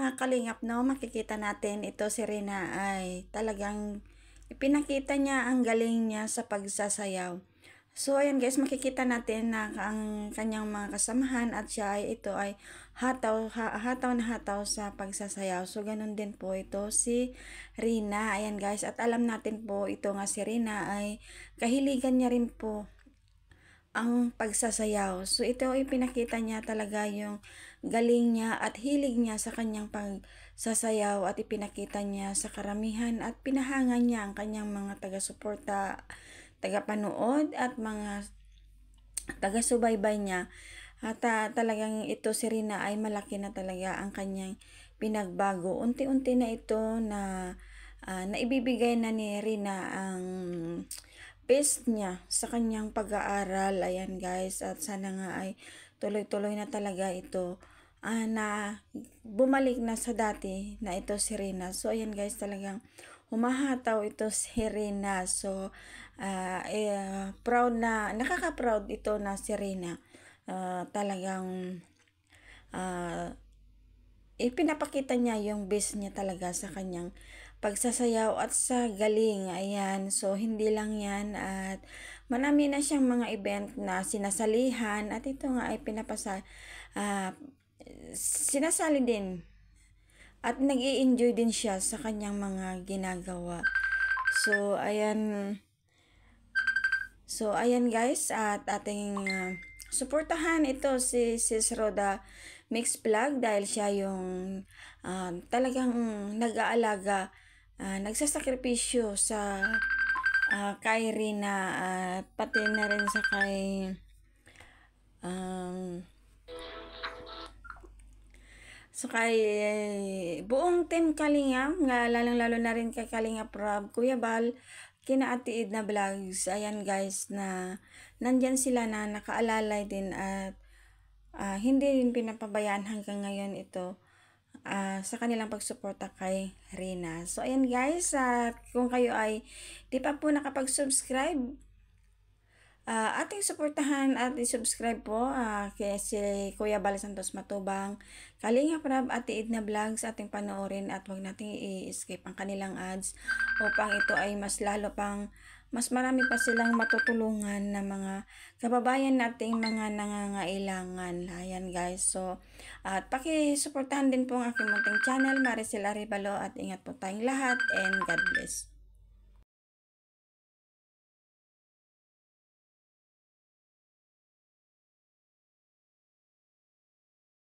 mga kalingap, no, makikita natin ito si Rina ay talagang ipinakita niya ang galing niya sa pagsasayaw. So, ayan guys, makikita natin na ang kanyang mga kasamahan at siya ay ito ay hataw na hataw sa pagsasayaw. So, ganun din po ito si Rina. Ayan guys, at alam natin po ito nga si Rina ay kahiligan niya rin po ang pagsasayaw. So, ito ay pinakita niya talaga yung galing niya at hilig niya sa kanyang pagsasayaw at ipinakita niya sa karamihan at pinahanga niya ang kanyang mga taga-suporta, taga-panood at mga taga-subaybay niya. At talagang ito si Rina ay malaki na talaga ang kanyang pinagbago. Unti-unti na ito na naibibigay na ni Rina ang best niya sa kanyang pag-aaral. Ayan guys, at sana nga ay tuloy-tuloy na talaga ito na bumalik na sa dati na ito si Rina. So ayan guys, talagang humahataw ito si Rina. So proud na, nakaka-proud ito na si Rina. Talagang ipinapakita niya yung best niya talaga sa kanyang pagsasayaw at sa galing. Ayan, so hindi lang yan at marami na siyang mga event na sinasalihan at ito nga ay sinasali din at nag-i-enjoy din siya sa kanyang mga ginagawa. So ayan guys, at ating suportahan ito si Sis Roda Mix Vlog dahil siya yung talagang nag-aalaga, nagsasakripisyo sa kay Rina at pati na rin sa kay buong team Kalingap, nga lalong-lalo na rin kay Kalingap Rob, Kuya Bal, kina Ate Edna Vlogs. Ayan guys, na nandyan sila na nakaalalay din at hindi rin pinapabayaan hanggang ngayon ito sa kanilang pagsuporta kay Rina. So ayan guys, kung kayo ay di pa po nakapag-subscribe, ating suportahan at i-subscribe po kay si Kuya Bal Santos Matubang, Kalingap Rob, Ate Edna Vlogs, ating panoorin at huwag nating i-skip ang kanilang ads upang ito ay mas marami pa silang matutulungan na mga kababayan nating mga nangangailangan. Ayan guys, so at paki-suportahan din po ang aking munting channel, Maricel Arevalo, at ingat po tayong lahat and God bless.